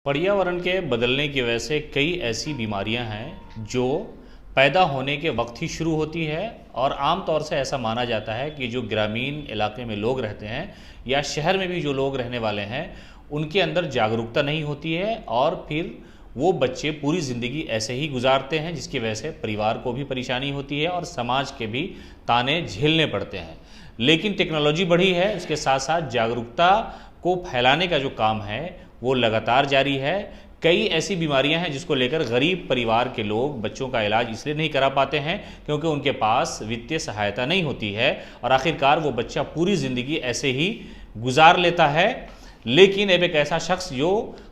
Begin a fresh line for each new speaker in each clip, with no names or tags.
पर्यावरण के बदलने की वजह से कई ऐसी बीमारियां हैं जो पैदा होने के वक्त ही शुरू होती है और आम तौर से ऐसा माना जाता है कि जो ग्रामीण इलाके में लोग रहते हैं या शहर में भी जो लोग रहने वाले हैं उनके अंदर जागरूकता नहीं होती है और फिर वो बच्चे पूरी ज़िंदगी ऐसे ही गुजारते हैं, जिसकी वजह से परिवार को भी परेशानी होती है और समाज के भी ताने झेलने पड़ते हैं। लेकिन टेक्नोलॉजी बढ़ी है, उसके साथ साथ जागरूकता को फैलाने का जो काम है वो लगातार जारी है। कई ऐसी बीमारियां हैं जिसको लेकर गरीब परिवार के लोग बच्चों का इलाज इसलिए नहीं करा पाते हैं क्योंकि उनके पास वित्तीय सहायता नहीं होती है और आखिरकार वो बच्चा पूरी ज़िंदगी ऐसे ही गुजार लेता है। लेकिन अब एक ऐसा शख्स जो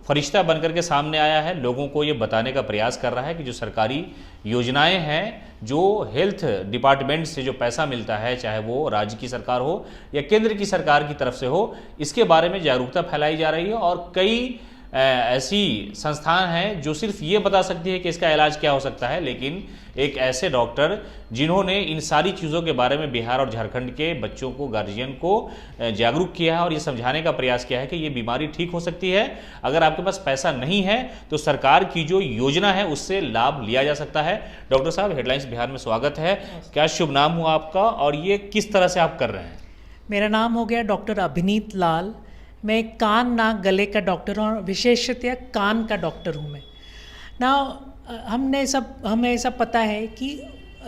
फरिश्ता बनकर के सामने आया है, लोगों को ये बताने का प्रयास कर रहा है कि जो सरकारी योजनाएं हैं, जो हेल्थ डिपार्टमेंट से जो पैसा मिलता है, चाहे वो राज्य की सरकार हो या केंद्र की सरकार की तरफ से हो, इसके बारे में जागरूकता फैलाई जा रही है। और कई ऐसी संस्थान हैं जो सिर्फ ये बता सकती है कि इसका इलाज क्या हो सकता है, लेकिन एक ऐसे डॉक्टर जिन्होंने इन सारी चीज़ों के बारे में बिहार और झारखंड के बच्चों को, गार्जियन को जागरूक किया है और ये समझाने का प्रयास किया है कि ये बीमारी ठीक हो सकती है। अगर आपके पास पैसा नहीं है तो सरकार की जो योजना है उससे लाभ लिया जा सकता है। डॉक्टर साहब, हेडलाइंस बिहार में स्वागत है। क्या शुभ नाम हुआ आपका और ये किस तरह से आप कर रहे हैं?
मेरा नाम हो गया डॉक्टर अभिनीत लाल। मैं कान नाक गले का डॉक्टर हूँ और विशेषतः कान का डॉक्टर हूँ मैं ना। हमें सब पता है कि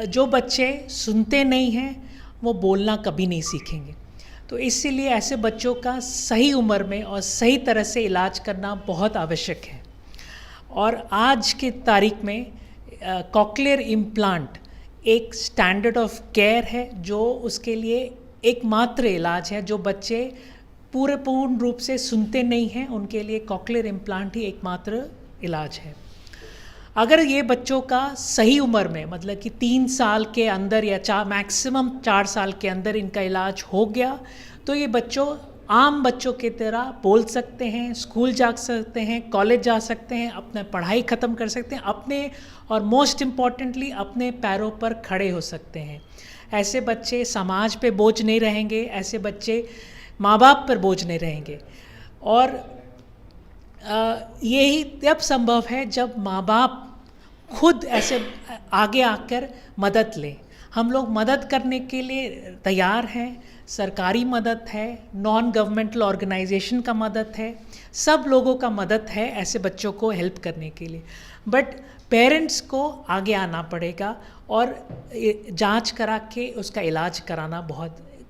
जो बच्चे सुनते नहीं हैं वो बोलना कभी नहीं सीखेंगे, तो इसीलिए ऐसे बच्चों का सही उम्र में और सही तरह से इलाज करना बहुत आवश्यक है। और आज की तारीख में कॉक्लियर इम्प्लांट एक स्टैंडर्ड ऑफ केयर है, जो उसके लिए एकमात्र इलाज है। जो बच्चे पूर्ण रूप से सुनते नहीं हैं उनके लिए कॉक्लियर इम्प्लांट ही एकमात्र इलाज है। अगर ये बच्चों का सही उम्र में, मतलब कि 3 साल के अंदर या मैक्सिमम 4 साल के अंदर इनका इलाज हो गया, तो ये बच्चों आम बच्चों की तरह बोल सकते हैं, स्कूल जा सकते हैं, कॉलेज जा सकते हैं, अपना पढ़ाई ख़त्म कर सकते हैं, अपने और मोस्ट इम्पॉर्टेंटली अपने पैरों पर खड़े हो सकते हैं। ऐसे बच्चे समाज पे बोझ नहीं रहेंगे, ऐसे बच्चे माँ बाप पर बोझ नहीं रहेंगे। और यही तब संभव है जब माँ बाप खुद ऐसे आगे आकर मदद लें। हम लोग मदद करने के लिए तैयार हैं, सरकारी मदद है, नॉन गवर्नमेंटल ऑर्गेनाइजेशन का मदद है, सब लोगों का मदद है ऐसे बच्चों को हेल्प करने के लिए। बट पेरेंट्स को आगे आना पड़ेगा और जांच करा के उसका इलाज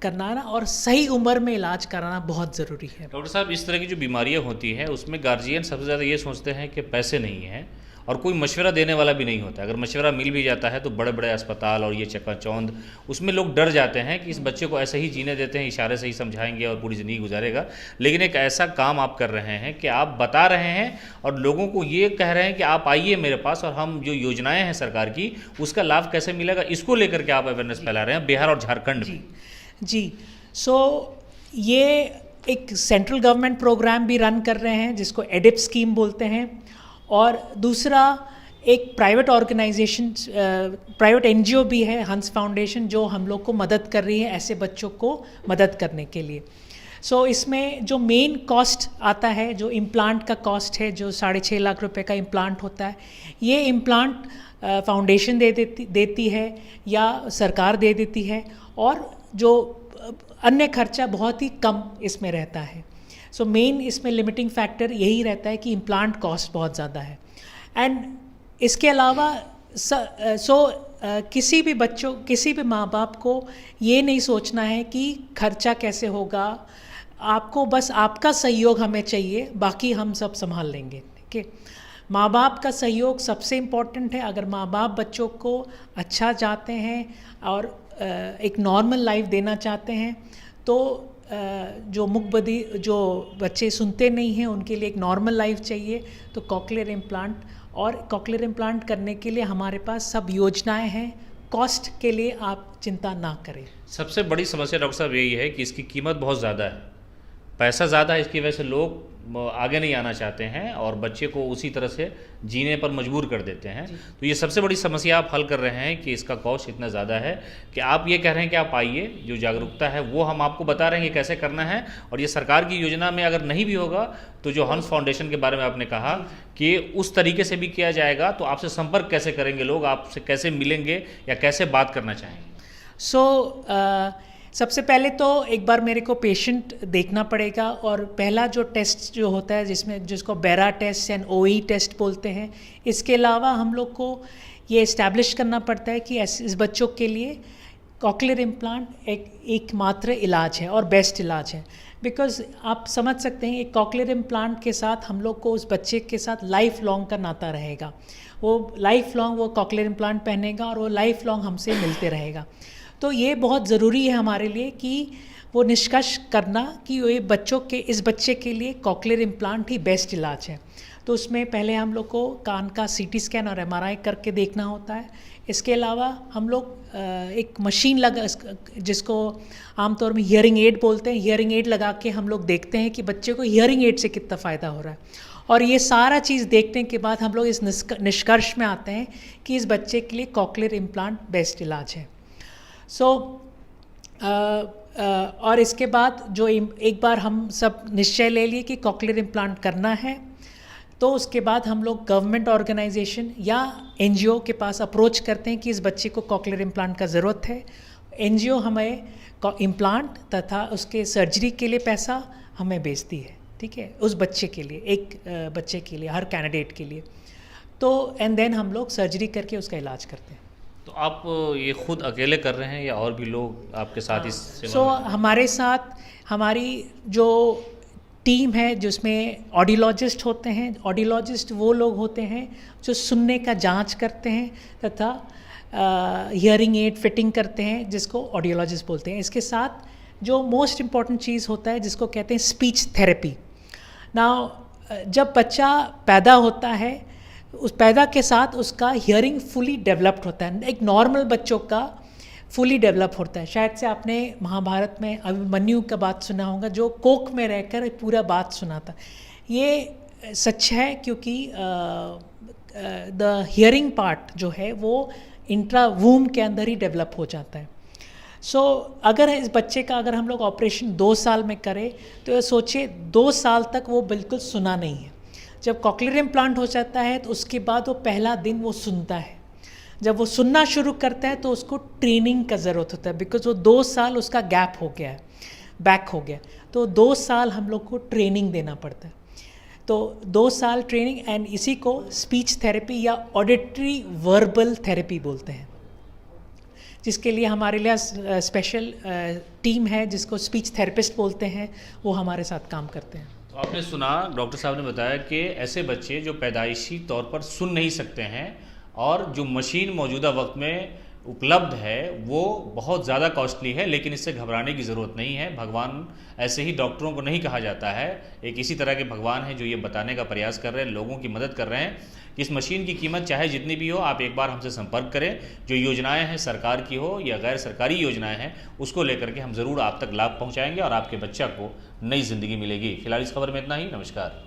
कराना और सही उम्र में इलाज कराना बहुत ज़रूरी है।
डॉक्टर साहब, इस तरह की जो बीमारियां होती हैं उसमें गार्जियन सबसे ज़्यादा ये सोचते हैं कि पैसे नहीं हैं और कोई मशवरा देने वाला भी नहीं होता। अगर मशवरा मिल भी जाता है तो बड़े बड़े अस्पताल और ये चकाचौंध, उसमें लोग डर जाते हैं कि इस बच्चे को ऐसे ही जीने देते हैं, इशारे से ही समझाएंगे और पूरी ज़िंदगी गुजारेगा। लेकिन एक ऐसा काम आप कर रहे हैं कि आप बता रहे हैं और लोगों को ये कह रहे हैं कि आप आइए मेरे पास और हम जो योजनाएँ हैं सरकार की उसका लाभ कैसे मिलेगा, इसको लेकर के आप अवेयरनेस फैला रहे हैं बिहार और झारखंड में।
जी, ये एक सेंट्रल गवर्नमेंट प्रोग्राम भी रन कर रहे हैं जिसको एडिप स्कीम बोलते हैं, और दूसरा एक प्राइवेट ऑर्गेनाइजेशन, प्राइवेट एनजीओ भी है, हंस फाउंडेशन, जो हम लोग को मदद कर रही है ऐसे बच्चों को मदद करने के लिए। इसमें जो मेन कॉस्ट आता है, जो इम्प्लांट का कॉस्ट है, जो 6.5 लाख रुपए का इम्प्लांट होता है, ये इम्प्लांट फाउंडेशन देती है या सरकार दे देती है, और जो अन्य खर्चा बहुत ही कम इसमें रहता है। मेन इसमें लिमिटिंग फैक्टर यही रहता है कि इम्प्लांट कॉस्ट बहुत ज़्यादा है। एंड इसके अलावा किसी भी माँ बाप को ये नहीं सोचना है कि खर्चा कैसे होगा, आपको बस आपका सहयोग हमें चाहिए, बाकी हम सब संभाल लेंगे। ठीक है, माँ बाप का सहयोग सबसे इम्पोर्टेंट है। अगर माँ बाप बच्चों को अच्छा चाहते हैं और एक नॉर्मल लाइफ देना चाहते हैं, तो जो बच्चे सुनते नहीं हैं उनके लिए एक नॉर्मल लाइफ चाहिए, तो कॉक्लियर इम्प्लांट करने के लिए हमारे पास सब योजनाएं हैं। कॉस्ट के लिए आप चिंता ना करें।
सबसे बड़ी समस्या डॉक्टर साहब यही है कि इसकी कीमत बहुत ज़्यादा है, पैसा ज़्यादा है, इसकी वजह से लोग आगे नहीं आना चाहते हैं और बच्चे को उसी तरह से जीने पर मजबूर कर देते हैं। तो ये सबसे बड़ी समस्या आप हल कर रहे हैं कि इसका कॉस्ट इतना ज़्यादा है कि आप ये कह रहे हैं कि आप आइए, जो जागरूकता है वो हम आपको बता रहे हैं कि कैसे करना है। और ये सरकार की योजना में अगर नहीं भी होगा तो जो हंस फाउंडेशन के बारे में आपने कहा कि उस तरीके से भी किया जाएगा, तो आपसे संपर्क कैसे करेंगे लोग, आपसे कैसे मिलेंगे या कैसे बात करना चाहेंगे?
सबसे पहले तो एक बार मेरे को पेशेंट देखना पड़ेगा और पहला जो टेस्ट जो होता है जिसको बेरा टेस्ट एंड ओई टेस्ट बोलते हैं, इसके अलावा हम लोग को ये इस्टेब्लिश करना पड़ता है कि इस बच्चों के लिए कॉक्लियर इम्प्लांट एकमात्र इलाज है और बेस्ट इलाज है। बिकॉज आप समझ सकते हैं एक कॉक्लियर इम्प्लांट के साथ हम लोग को उस बच्चे के साथ लाइफ लॉन्ग का नाता रहेगा। वो लाइफ लॉन्ग वो कॉक्लियर इम्प्लांट पहनेगा और वो लाइफ लॉन्ग हमसे मिलते रहेगा। तो ये बहुत ज़रूरी है हमारे लिए कि वो निष्कर्ष करना कि ये इस बच्चे के लिए कॉक्लियर इम्प्लांट ही बेस्ट इलाज है। तो उसमें पहले हम लोग को कान का सीटी स्कैन और एमआरआई करके देखना होता है। इसके अलावा हम लोग एक मशीन जिसको आमतौर में हियरिंग एड बोलते हैं, हियरिंग एड लगा के हम लोग देखते हैं कि बच्चे को हियरिंग एड से कितना फ़ायदा हो रहा है। और ये सारा चीज़ देखने के बाद हम लोग इस निष्कर्ष में आते हैं कि इस बच्चे के लिए कॉक्लियर इम्प्लांट बेस्ट इलाज है। और इसके बाद जो एक बार हम सब निश्चय ले लिए कि कॉक्लियर इम्प्लांट करना है, तो उसके बाद हम लोग गवर्नमेंट ऑर्गेनाइजेशन या एनजीओ के पास अप्रोच करते हैं कि इस बच्चे को कॉक्लियर इम्प्लांट का ज़रूरत है। एनजीओ हमें इम्प्लांट तथा उसके सर्जरी के लिए पैसा हमें भेजती है, ठीक है, उस बच्चे के लिए, एक बच्चे के लिए, हर कैंडिडेट के लिए। तो एंड देन हम लोग सर्जरी करके उसका इलाज करते हैं।
तो आप ये खुद अकेले कर रहे हैं या और भी लोग आपके साथ इस सेवा में?
हमारे साथ हमारी जो टीम है जिसमें ऑडियोलॉजिस्ट होते हैं। ऑडियोलॉजिस्ट वो लोग होते हैं जो सुनने का जांच करते हैं तथा हियरिंग एड फिटिंग करते हैं, जिसको ऑडियोलॉजिस्ट बोलते हैं। इसके साथ जो मोस्ट इम्पॉर्टेंट चीज़ होता है जिसको कहते हैं स्पीच थेरेपी। नाउ जब बच्चा पैदा होता है, उस पैदा के साथ उसका हियरिंग फुली डेवलप्ड होता है। एक नॉर्मल बच्चों का फुली डेवलप होता है। शायद से आपने महाभारत में अभिमन्यु का बात सुना होगा, जो कोख में रहकर पूरा बात सुनाता। ये सच है क्योंकि द हियरिंग पार्ट जो है वो इंट्रा वूम के अंदर ही डेवलप हो जाता है। अगर इस बच्चे का अगर हम लोग ऑपरेशन 2 साल में करें तो सोचिए 2 साल तक वो बिल्कुल सुना नहीं है। जब कॉक्लियर इम्प्लांट हो जाता है तो उसके बाद वो पहला दिन वो सुनता है। जब वो सुनना शुरू करता है तो उसको ट्रेनिंग का ज़रूरत होता है, बिकॉज वो 2 साल उसका गैप हो गया है, बैक हो गया। तो 2 साल हम लोग को ट्रेनिंग देना पड़ता है। तो 2 साल ट्रेनिंग, एंड इसी को स्पीच थेरेपी या ऑडिटरी वर्बल थेरेपी बोलते हैं, जिसके लिए हमारे लिए स्पेशल टीम है जिसको स्पीच थेरेपिस्ट बोलते हैं, वो हमारे साथ काम करते हैं।
तो आपने सुना, डॉक्टर साहब ने बताया कि ऐसे बच्चे जो पैदाइशी तौर पर सुन नहीं सकते हैं और जो मशीन मौजूदा वक्त में उपलब्ध है वो बहुत ज़्यादा कॉस्टली है, लेकिन इससे घबराने की ज़रूरत नहीं है। भगवान ऐसे ही डॉक्टरों को नहीं कहा जाता है, एक इसी तरह के भगवान हैं जो ये बताने का प्रयास कर रहे हैं, लोगों की मदद कर रहे हैं कि इस मशीन की कीमत चाहे जितनी भी हो, आप एक बार हमसे संपर्क करें। जो योजनाएं हैं सरकार की हो या गैर सरकारी योजनाएं हैं, उसको लेकर के हम ज़रूर आप तक लाभ पहुँचाएँगे और आपके बच्चा को नई ज़िंदगी मिलेगी। फिलहाल इस खबर में इतना ही। नमस्कार।